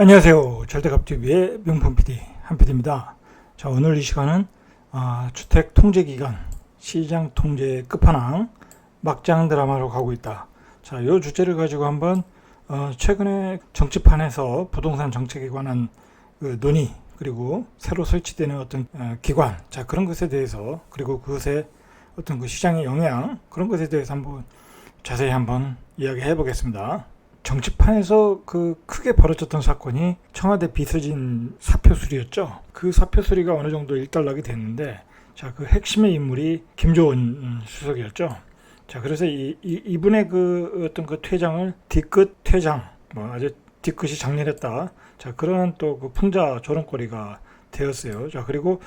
안녕하세요. 절대갑TV의 명품 PD 한PD입니다. 자, 오늘 이 시간은 주택 통제 기간, 시장 통제 끝판왕, 막장 드라마로 가고 있다. 자, 이 주제를 가지고 한번 최근에 정치판에서 부동산 정책에 관한 그 논의, 그리고 새로 설치되는 어떤 기관, 자, 그런 것에 대해서, 그리고 그것의 어떤 그 시장의 영향, 그런 것에 대해서 한번 자세히 한번 이야기해 보겠습니다. 정치판에서 그 크게 벌어졌던 사건이 청와대 비서진 사표 수리였죠. 그 사표 수리가 어느 정도 일단락이 됐는데, 자, 그 핵심의 인물이 김조은 수석이었죠. 자, 그래서 이분의 그 어떤 그 퇴장을 뒤끝 퇴장, 아주 뒤끝이 장렬했다. 자, 그런 또 그 풍자 조롱거리가 되었어요. 자, 그리고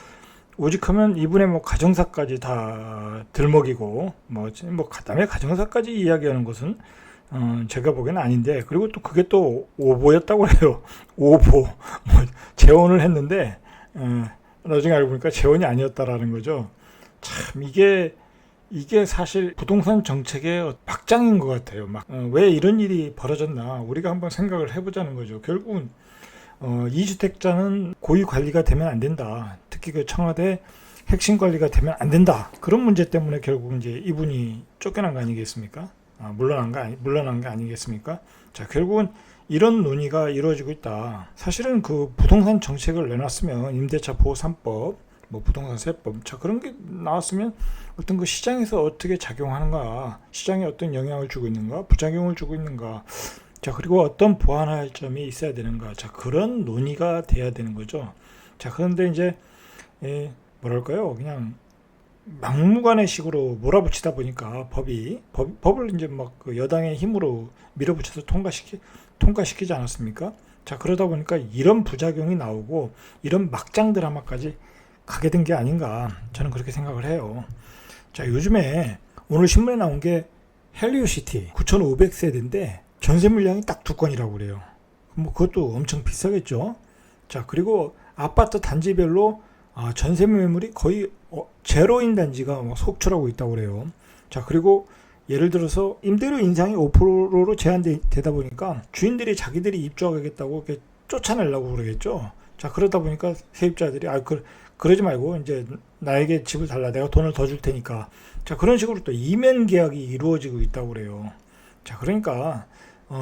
오직하면 이분의 가정사까지 다 들먹이고, 남의 가정사까지 이야기하는 것은 제가 보기에는 아닌데, 그리고 또 그게 또 오보였다고 해요. 오보. 재혼을 했는데, 나중에 알고 보니까 재혼이 아니었다라는 거죠. 참, 이게 사실 부동산 정책의 막장인 것 같아요. 왜 이런 일이 벌어졌나, 우리가 한번 생각을 해보자는 거죠. 결국은, 2주택자는 고위 관리가 되면 안 된다. 특히 그 청와대 핵심 관리가 되면 안 된다. 그런 문제 때문에 결국 이제 이분이 쫓겨난 거 아니겠습니까? 물러난 게 아니겠습니까? 자, 결국은 이런 논의가 이루어지고 있다. 사실은 그 부동산 정책을 내놨으면 임대차 보호 3법, 부동산 세법, 자, 그런 게 나왔으면 어떤 그 시장에서 어떻게 작용하는가, 시장에 어떤 영향을 주고 있는가, 부작용을 주고 있는가, 자, 그리고 어떤 보완할 점이 있어야 되는가, 자, 그런 논의가 돼야 되는 거죠. 자, 그런데 이제 뭐랄까요, 그냥 막무가내 식으로 몰아붙이다 보니까 법을 이제 그 여당의 힘으로 밀어붙여서 통과시키지 않았습니까? 자, 그러다 보니까 이런 부작용이 나오고 이런 막장 드라마까지 가게 된 게 아닌가, 저는 그렇게 생각을 해요. 자, 요즘에 오늘 신문에 나온 게 헬리오시티 9,500세대인데 전세 물량이 딱 2건이라고 그래요. 그것도 엄청 비싸겠죠. 자, 그리고 아파트 단지별로 전세 매물이 거의 제로인 단지가 속출하고 있다고 그래요. 자, 그리고 예를 들어서 임대료 인상이 5%로 제한되다 보니까 주인들이 자기들이 입주하겠다고 이렇게 쫓아내려고 그러겠죠. 자, 그러다 보니까 세입자들이 그러지 말고 이제 나에게 집을 달라, 내가 돈을 더 줄 테니까. 자, 그런 식으로 또 이면 계약이 이루어지고 있다고 그래요. 자, 그러니까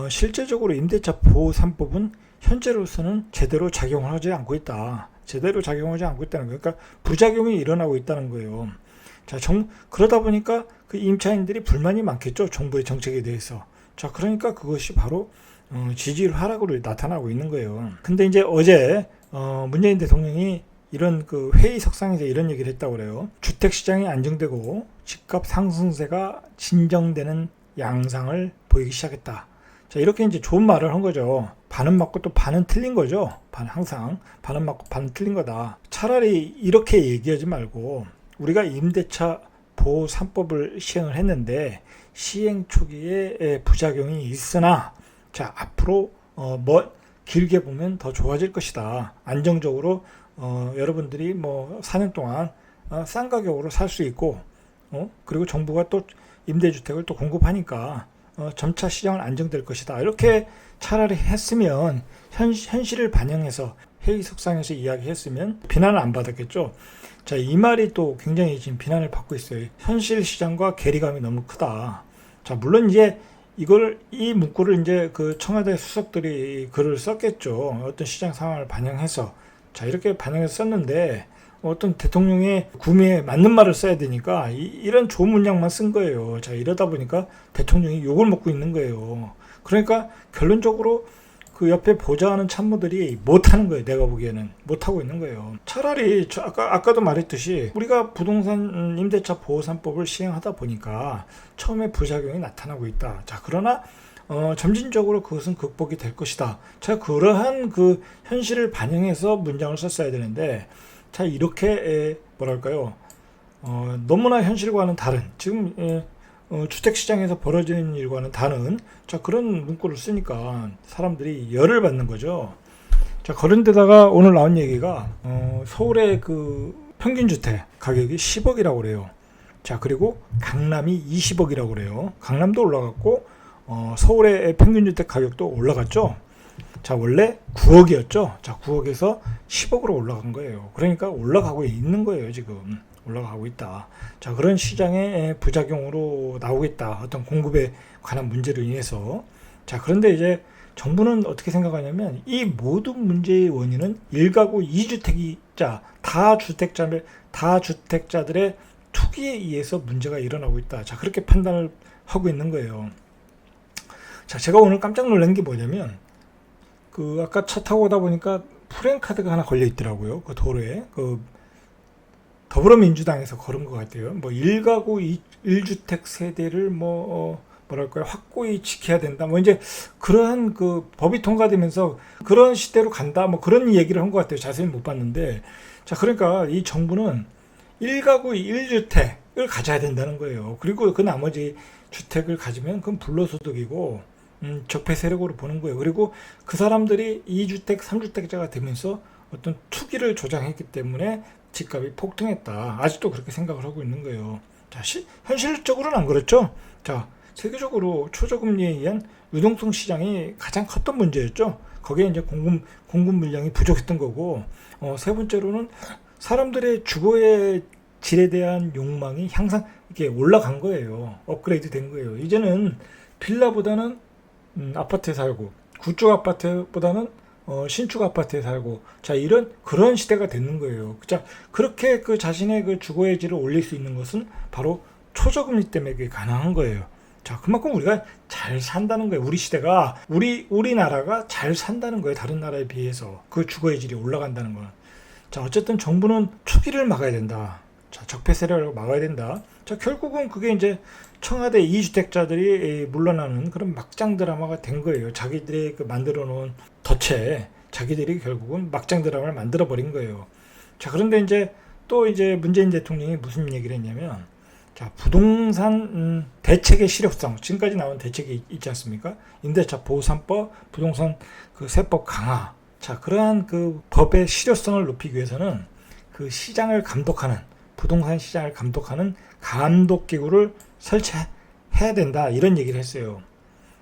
실제적으로 임대차 보호 3법은 현재로서는 제대로 작용을 하지 않고 있다. 제대로 작용하지 않고 있다는 거예요. 그러니까 부작용이 일어나고 있다는 거예요. 자, 그러다 보니까 그 임차인들이 불만이 많겠죠. 정부의 정책에 대해서. 자, 그러니까 그것이 바로 지지율 하락으로 나타나고 있는 거예요. 근데 이제 어제 문재인 대통령이 이런 그 회의석상에서 이런 얘기를 했다고 그래요. 주택시장이 안정되고 집값 상승세가 진정되는 양상을 보이기 시작했다. 자, 이렇게 이제 좋은 말을 한 거죠. 반은 맞고 또 반은 틀린 거죠. 항상 반은 맞고 반은 틀린 거다. 차라리 이렇게 얘기하지 말고, 우리가 임대차 보호 3법을 시행을 했는데 시행 초기에 부작용이 있으나, 자, 앞으로 길게 보면 더 좋아질 것이다. 안정적으로 여러분들이 4년 동안 싼 가격으로 살 수 있고, 그리고 정부가 또 임대주택을 또 공급하니까 점차 시장은 안정될 것이다. 이렇게 차라리 했으면, 현실을 반영해서 회의석상에서 이야기했으면 비난을 안 받았겠죠. 자, 이 말이 또 굉장히 지금 비난을 받고 있어요. 현실 시장과 괴리감이 너무 크다. 자, 물론 이제 이 문구를 이제 그 청와대 수석들이 글을 썼겠죠. 어떤 시장 상황을 반영해서. 자, 이렇게 반영해서 썼는데 어떤 대통령의 구미에 맞는 말을 써야 되니까 이런 좋은 문장만 쓴 거예요. 자, 이러다 보니까 대통령이 욕을 먹고 있는 거예요. 그러니까 결론적으로 그 옆에 보좌하는 참모들이 못하는 거예요. 내가 보기에는 못하고 있는 거예요. 차라리 아까도 말했듯이 우리가 부동산 임대차 보호 3법을 시행하다 보니까 처음에 부작용이 나타나고 있다. 자, 그러나 점진적으로 그것은 극복이 될 것이다. 자, 그러한 그 현실을 반영해서 문장을 썼어야 되는데, 자, 이렇게 뭐랄까요, 너무나 현실과는 다른, 지금 주택시장에서 벌어지는 일과는 다른, 자, 그런 문구를 쓰니까 사람들이 열을 받는 거죠. 자, 그런데다가 오늘 나온 얘기가 서울의 그 평균주택 가격이 10억이라고 그래요. 자, 그리고 강남이 20억이라고 그래요. 강남도 올라갔고 서울의 평균주택 가격도 올라갔죠. 자, 원래 9억이었죠. 자, 9억에서 10억으로 올라간 거예요. 그러니까 올라가고 있는 거예요, 지금. 올라가고 있다. 자, 그런 시장의 부작용으로 나오겠다. 어떤 공급에 관한 문제로 인해서. 자, 그런데 이제 정부는 어떻게 생각하냐면 이 모든 문제의 원인은 1가구 2주택자, 다주택자들의 투기에 의해서 문제가 일어나고 있다. 자, 그렇게 판단을 하고 있는 거예요. 자, 제가 오늘 깜짝 놀란 게 뭐냐면 아까 차 타고 오다 보니까 프랜카드가 하나 걸려 있더라고요. 그 도로에. 더불어민주당에서 걸은 것 같아요. 뭐 1가구 1주택 세대를 뭐랄까요, 확고히 지켜야 된다. 뭐 이제 그러한 법이 통과되면서 그런 시대로 간다. 뭐 그런 얘기를 한 것 같아요. 자세히 못 봤는데. 자, 그러니까 이 정부는 1가구 1주택을 가져야 된다는 거예요. 그리고 그 나머지 주택을 가지면 그건 불로소득이고 적폐 세력으로 보는 거예요. 그리고 그 사람들이 2주택, 3주택자가 되면서 어떤 투기를 조장했기 때문에 집값이 폭등했다. 아직도 그렇게 생각을 하고 있는 거예요. 자, 현실적으로는 안 그렇죠? 자, 세계적으로 초저금리에 의한 유동성 시장이 가장 컸던 문제였죠. 거기에 이제 공급 물량이 부족했던 거고, 세 번째로는 사람들의 주거의 질에 대한 욕망이 향상 이렇게 올라간 거예요. 업그레이드 된 거예요. 이제는 빌라보다는 아파트에 살고, 구축 아파트보다는 신축 아파트에 살고, 자, 그런 시대가 되는 거예요. 자, 그렇게 자신의 주거의 질을 올릴 수 있는 것은 바로 초저금리 때문에 그게 가능한 거예요. 자, 그만큼 우리가 잘 산다는 거예요. 우리 시대가, 우리나라가 잘 산다는 거예요. 다른 나라에 비해서. 그 주거의 질이 올라간다는 거는. 자, 어쨌든 정부는 투기를 막아야 된다. 자, 적폐 세력을 막아야 된다. 자, 결국은 그게 이제 청와대 2주택자들이 물러나는 그런 막장 드라마가 된 거예요. 자기들이 만들어 놓은 덫에 자기들이 결국은 막장 드라마를 만들어 버린 거예요. 자, 그런데 이제 또 문재인 대통령이 무슨 얘기를 했냐면, 자, 부동산 대책의 실효성, 지금까지 나온 대책이 있지 않습니까? 임대차 보호 3법, 부동산 세법 강화. 자, 그러한 법의 실효성을 높이기 위해서는 시장을 감독하는, 부동산 시장을 감독하는 감독기구를 설치해야 된다. 이런 얘기를 했어요.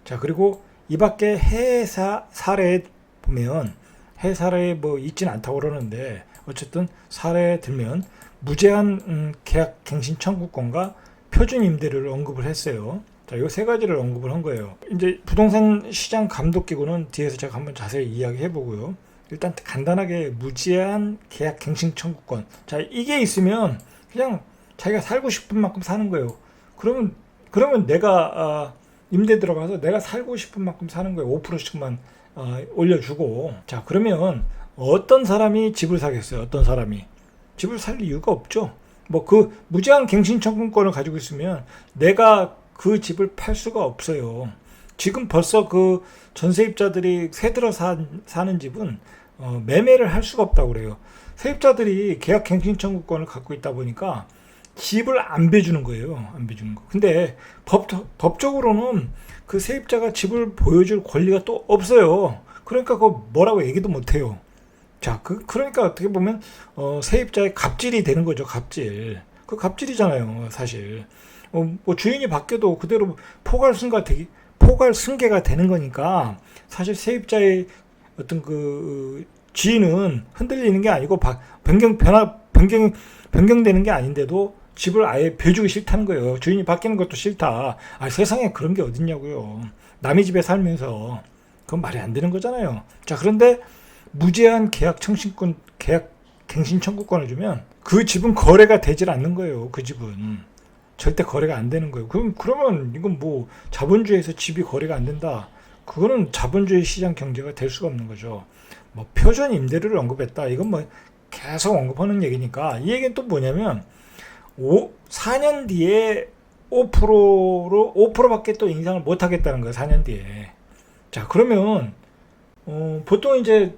자, 그리고 이 밖에 해외 사례에 보면, 해외 사례에 있진 않다고 그러는데, 어쨌든 사례에 들면, 무제한 계약 갱신 청구권과 표준 임대료를 언급을 했어요. 자, 이 세 가지를 언급을 한 거예요. 이제 부동산 시장 감독 기구는 뒤에서 제가 한번 자세히 이야기해 보고요. 일단 간단하게 무제한 계약 갱신 청구권. 자, 이게 있으면 그냥 자기가 살고 싶은 만큼 사는 거예요. 그러면 내가 임대 들어가서 내가 살고 싶은 만큼 사는 거예요. 5%씩만 올려주고. 자, 그러면 어떤 사람이 집을 사겠어요? 어떤 사람이 집을 살 이유가 없죠. 무제한 갱신 청구권을 가지고 있으면 내가 그 집을 팔 수가 없어요. 지금 벌써 전세입자들이 새 들어 사는 집은 매매를 할 수가 없다고 그래요. 세입자들이 계약 갱신 청구권을 갖고 있다 보니까 집을 안 배주는 거예요. 안 배주는 거. 근데 법적으로는 그 세입자가 집을 보여줄 권리가 또 없어요. 그러니까 뭐라고 얘기도 못 해요. 자, 그러니까 어떻게 보면 세입자의 갑질이 되는 거죠. 갑질. 갑질이잖아요, 사실. 주인이 바뀌어도 그대로 포괄승계가 되는 거니까 사실 세입자의 어떤 지위는 흔들리는 게 아니고 변경되는 게 아닌데도 집을 아예 배주기 싫다는 거예요. 주인이 바뀌는 것도 싫다. 세상에 그런 게 어딨냐고요. 남의 집에 살면서 그건 말이 안 되는 거잖아요. 자, 그런데 무제한 계약 갱신 청구권을 주면 그 집은 거래가 되질 않는 거예요. 그 집은 절대 거래가 안 되는 거예요. 그러면 이건 자본주의에서 집이 거래가 안 된다. 그거는 자본주의 시장 경제가 될 수가 없는 거죠. 표준 임대료를 언급했다. 이건 계속 언급하는 얘기니까 이 얘기는 또 뭐냐면 4년 뒤에 5%밖에 또 인상을 못 하겠다는 거예요. 4년 뒤에. 자, 그러면 보통 이제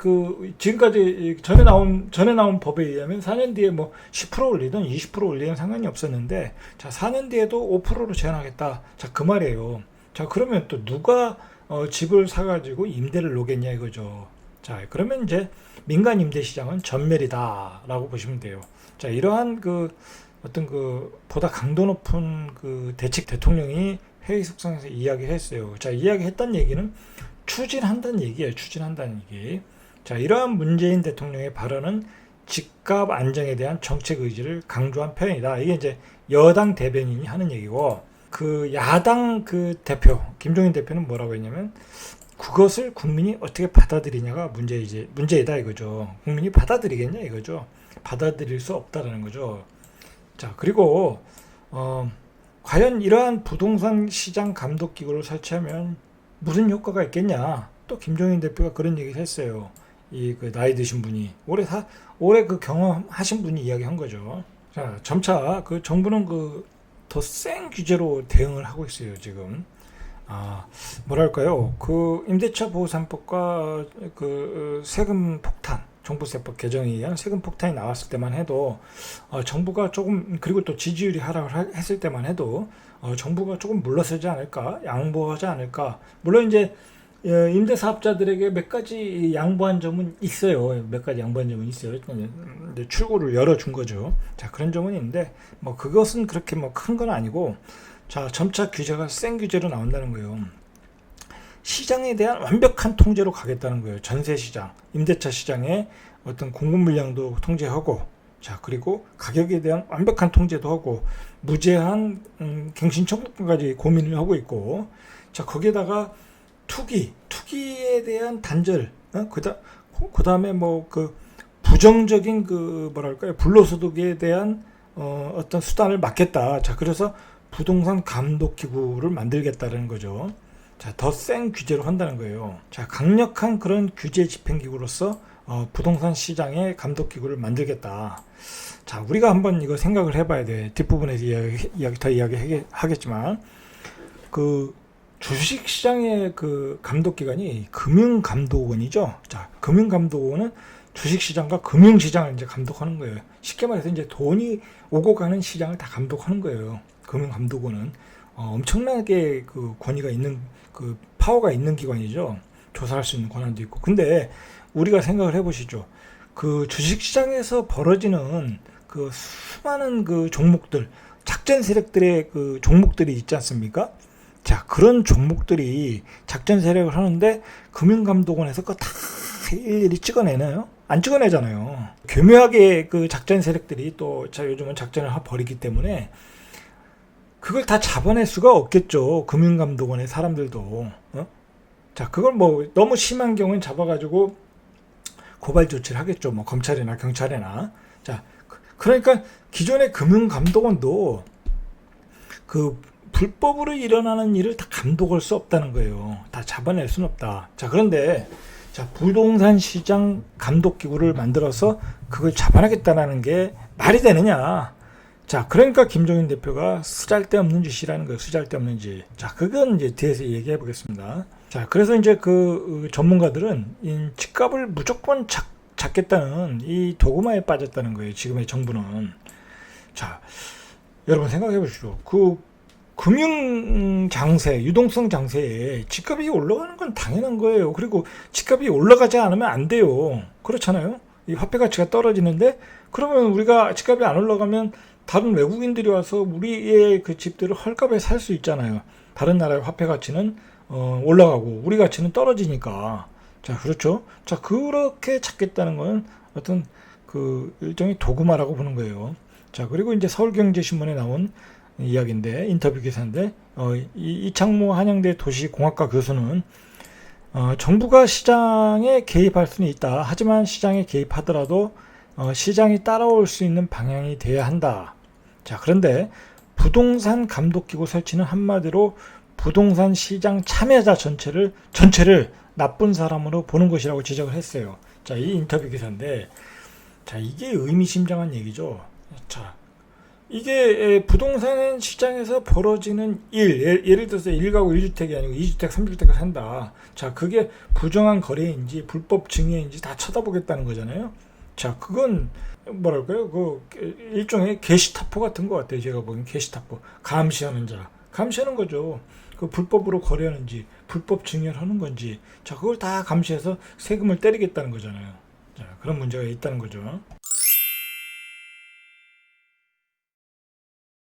지금까지 전에 나온 법에 의하면 4년 뒤에 10% 올리든 20% 올리든 상관이 없었는데, 자, 4년 뒤에도 5%로 제한하겠다. 자, 그 말이에요. 자, 그러면 또 누가 집을 사가지고 임대를 놓겠냐 이거죠. 자, 그러면 이제 민간 임대 시장은 전멸이다라고 보시면 돼요. 자, 이러한 어떤 보다 강도 높은 대책 대통령이 회의 속성에서 이야기했어요. 자, 이야기했던 얘기는 추진한다는 얘기예요. 추진한다는 얘기. 자, 이러한 문재인 대통령의 발언은 집값 안정에 대한 정책 의지를 강조한 표현이다. 이게 이제 여당 대변인이 하는 얘기고, 그 야당 그 대표 김종인 대표는 뭐라고 했냐면, 그것을 국민이 어떻게 받아들이냐가 문제이다 이거죠. 국민이 받아들이겠냐 이거죠. 받아들일 수 없다라는 거죠. 자, 그리고 과연 이러한 부동산 시장 감독 기구를 설치하면 무슨 효과가 있겠냐? 또 김종인 대표가 그런 얘기를 했어요. 그 나이 드신 분이 오래 그 경험하신 분이 이야기한 거죠. 자, 점차 그 정부는 그 더 센 규제로 대응을 하고 있어요 지금. 뭐랄까요? 그 임대차 보호 3법과 그 세금 폭탄, 종부세법 개정에 의한 세금 폭탄이 나왔을 때만 해도 정부가 조금, 그리고 또 지지율이 하락을 했을 때만 해도 정부가 조금 물러서지 않을까, 양보하지 않을까. 물론 이제 임대사업자들에게 몇 가지 양보한 점은 있어요. 몇 가지 양보한 점은 있어요. 출구를 열어준 거죠. 자, 그런 점은 있는데 뭐 그것은 그렇게 뭐 큰 건 아니고, 자, 점차 규제가 센 규제로 나온다는 거예요. 시장에 대한 완벽한 통제로 가겠다는 거예요. 전세 시장, 임대차 시장의 어떤 공급 물량도 통제하고, 자, 그리고 가격에 대한 완벽한 통제도 하고, 무제한 갱신 청구권까지 고민을 하고 있고, 자, 거기에다가 투기에 대한 단절, 그 다음에 뭐 그 부정적인 그 뭐랄까요, 불로소득에 대한 어떤 수단을 막겠다. 자, 그래서 부동산 감독 기구를 만들겠다는 거죠. 자, 더 센 규제로 한다는 거예요. 자, 강력한 그런 규제 집행 기구로서 부동산 시장의 감독 기구를 만들겠다. 자, 우리가 한번 이거 생각을 해봐야 돼. 뒷부분에서 이야기하겠지만, 그 주식 시장의 그 감독 기관이 금융감독원이죠. 자, 금융감독원은 주식 시장과 금융 시장을 이제 감독하는 거예요. 쉽게 말해서 이제 돈이 오고 가는 시장을 다 감독하는 거예요. 금융감독원은 엄청나게 그 권위가 있는, 그 파워가 있는 기관이죠. 조사할 수 있는 권한도 있고. 근데 우리가 생각을 해보시죠. 그 주식시장에서 벌어지는 그 수많은 그 종목들, 작전 세력들의 그 종목들이 있지 않습니까? 자, 그런 종목들이 작전 세력을 하는데 금융감독원에서 그거 다 일일이 찍어내나요? 안 찍어내잖아요. 교묘하게 그 작전 세력들이 또 요즘은 작전을 벌이기 때문에 그걸 다 잡아낼 수가 없겠죠. 금융감독원의 사람들도. 자, 그걸 뭐 너무 심한 경우는 잡아가지고 고발 조치를 하겠죠. 뭐 검찰이나 경찰이나. 자, 그러니까 기존의 금융감독원도 그 불법으로 일어나는 일을 다 감독할 수 없다는 거예요. 다 잡아낼 수는 없다. 자, 그런데 자, 부동산 시장 감독 기구를 만들어서 그걸 잡아내겠다는 게 말이 되느냐? 자, 그러니까 김종인 대표가 쓰잘데없는 짓이라는 거예요. 쓰잘데없는 짓. 자, 그건 이제 뒤에서 얘기해 보겠습니다. 자, 그래서 이제 그 전문가들은 이 집값을 무조건 잡겠다는 이 도구마에 빠졌다는 거예요. 지금의 정부는. 자, 여러분 생각해 보시죠. 그 금융 장세, 유동성 장세에 집값이 올라가는 건 당연한 거예요. 그리고 집값이 올라가지 않으면 안 돼요. 그렇잖아요. 이 화폐 가치가 떨어지는데, 그러면 우리가 집값이 안 올라가면 다른 외국인들이 와서 우리의 그 집들을 헐값에 살 수 있잖아요. 다른 나라의 화폐 가치는 올라가고 우리 가치는 떨어지니까. 자, 그렇죠. 자, 그렇게 찾겠다는 건 어떤 그 일종의 도구마라고 보는 거예요. 자, 그리고 이제 서울경제신문에 나온 이야기인데, 인터뷰 기사인데, 이창모 한양대 도시공학과 교수는 정부가 시장에 개입할 수는 있다. 하지만 시장에 개입하더라도 시장이 따라올 수 있는 방향이 돼야 한다. 자, 그런데 부동산 감독기구 설치는 한마디로 부동산 시장 참여자 전체를 나쁜 사람으로 보는 것이라고 지적을 했어요. 자, 이 인터뷰 기사인데, 자, 이게 의미심장한 얘기죠. 자, 이게 부동산 시장에서 벌어지는 예를 들어서 1가구 1주택이 아니고 2주택, 3주택을 산다. 자, 그게 부정한 거래인지 불법 증여인지 다 쳐다보겠다는 거잖아요. 자, 그건 뭐랄까요? 그 일종의 게시타포 같은 것 같아요. 제가 보기엔 게시타포. 감시하는 거죠. 그 불법으로 거래하는지 불법 증여를 하는 건지, 자, 그걸 다 감시해서 세금을 때리겠다는 거잖아요. 자, 그런 문제가 있다는 거죠.